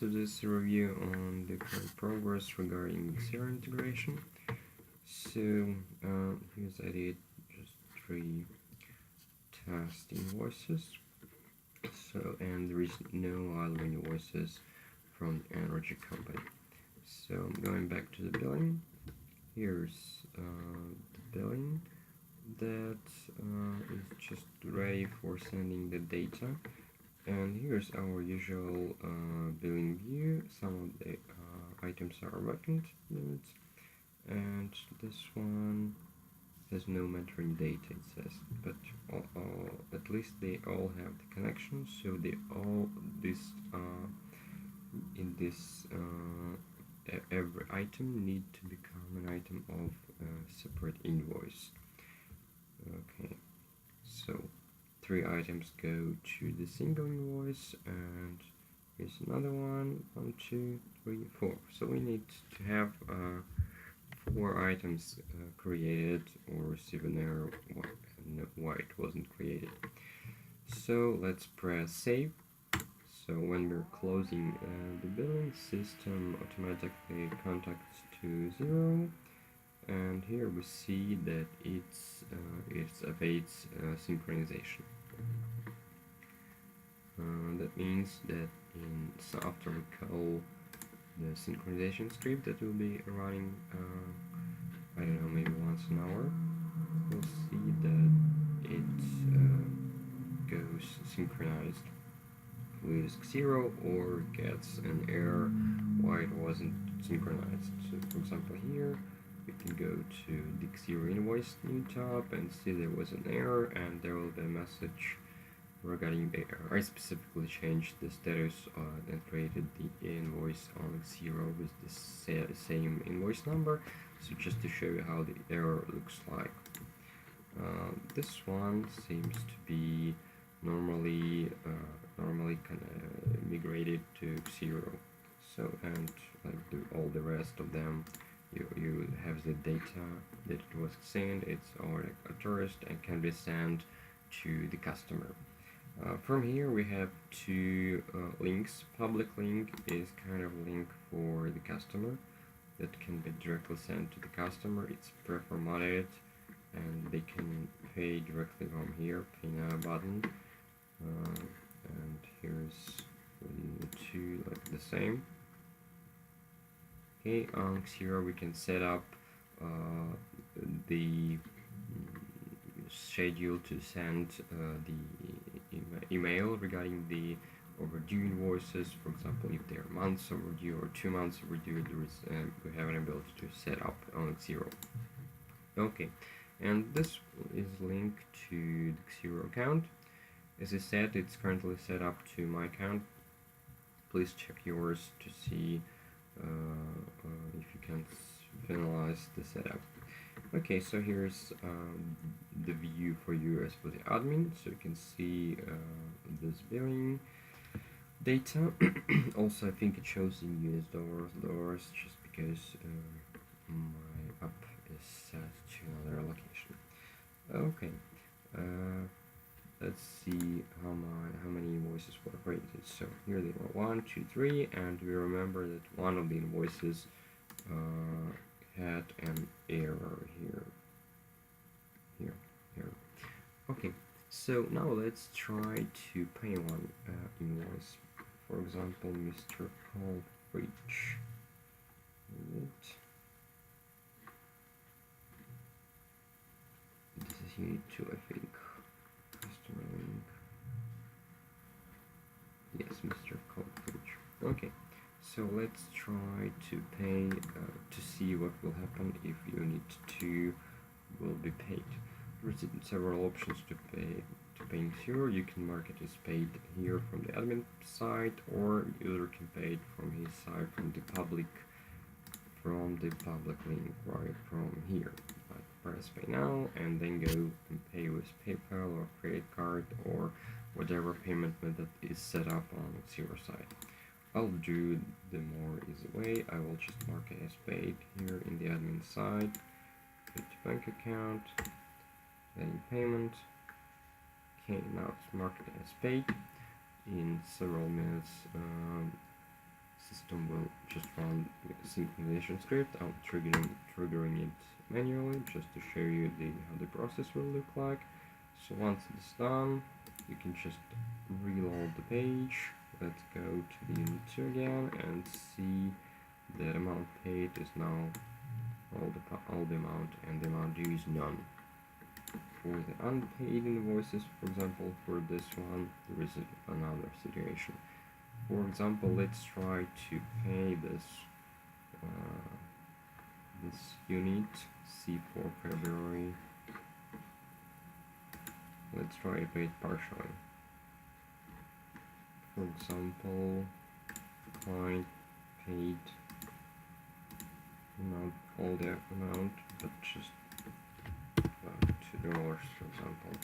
So this is a review on the current progress regarding xero integration. So here's I did just 3 test invoices. So and there is no other invoices from the NRG company. So I'm going back to the billing. Here's the billing that is just ready for sending the data. And here's our usual billing view. Some of the items are vacant limits, and this one has no metering data, it says, but at least they all have the connection, so they all in this every item need to become an item of separate invoice. Okay, so 3 items go to the single invoice, and here's another one. 1, 2, 3, 4. So we need to have 4 items created or receive an error why it wasn't created. So let's press save. So when we're closing the billing, system automatically contacts to 0. And here we see that it awaits synchronization. That means that after we call the synchronization script that will be running, I don't know, maybe once an hour, we'll see that it goes synchronized with xero or gets an error why it wasn't synchronized. So for example here, we can go to the xero invoice new tab and see there was an error, and there will be a message regarding the error. I specifically changed the status and created the invoice on xero with the same invoice number, so just to show you how the error looks like. This one seems to be normally migrated to xero. So, and like all the rest of them, you have the data that it was sent, it's already authorized and can be sent to the customer. From here we have 2 links. Public link is kind of link for the customer that can be directly sent to the customer. It's pre-formatted and they can pay directly from here, pay now button. And here's the 2 like the same. Okay, on xero we can set up the schedule to send the email regarding the overdue invoices. For example, if they are months overdue or 2 months overdue, we have an ability to set up on xero. Okay, and this is linked to the xero account. As I said, it's currently set up to my account. Please check yours to see if you can finalize the setup. Okay, so here's the view for you as for the admin, so you can see this billing data. Also, I think it shows in US dollars just because my app is set to another location. Okay, let's see how many invoices were created. So here they were 1, 2, 3, and we remember that one of the invoices had an error here. Okay, so now let's try to pay one invoice. For example, Mr. Fridge. This is unit 2, I think. Customer link. Yes, Mr. Fridge. Okay. So let's try to pay to see what will happen if unit 2 will be paid. There's several options to paying xero. You can mark it as paid here from the admin side, or user can pay it from his side from the public link right from here. Like press pay now and then go and pay with PayPal or credit card or whatever payment method is set up on xero side. I'll do the more easy way. I will just mark it as paid here in the admin side. Go to bank account, then payment. Okay, now it's marked as paid. In several minutes, system will just run a synchronization script. I'm triggering it manually just to show you how the process will look like. So once it's done, you can just reload the page. Let's go to the unit 2 again and see the amount paid is now all the amount, and the amount due is none. For the unpaid invoices, for example, for this one, there is another situation. For example, let's try to pay this unit C for February. Let's try to pay it partially. For example, client paid all the amount, but just $2, for example.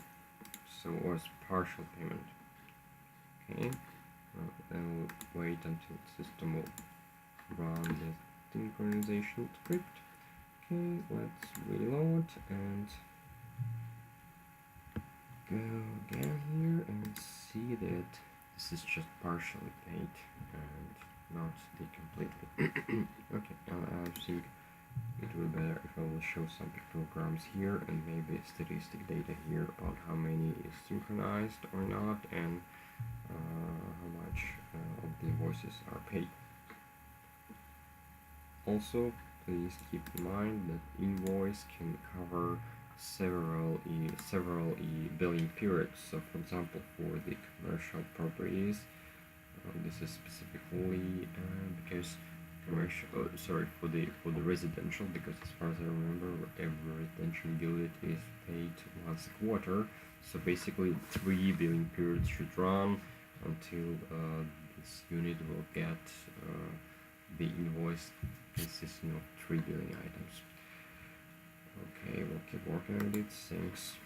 So it was partial payment. Okay. Then we'll wait until the system will run the synchronization script. Okay, let's reload and go again here and see that this is just partially paid and not the completely. Okay, I think it will be better if I will show some pictograms here and maybe statistic data here about how many is synchronized or not, and how much of the invoices are paid. Also, please keep in mind that invoice can cover several billing periods. So, for example, for the commercial properties, this is specifically because for the residential, because as far as I remember, every residential unit is paid once a quarter. So basically 3 billing periods should run until this unit will get the invoice consisting of 3 billing items. Okay, we'll keep working on it. Thanks.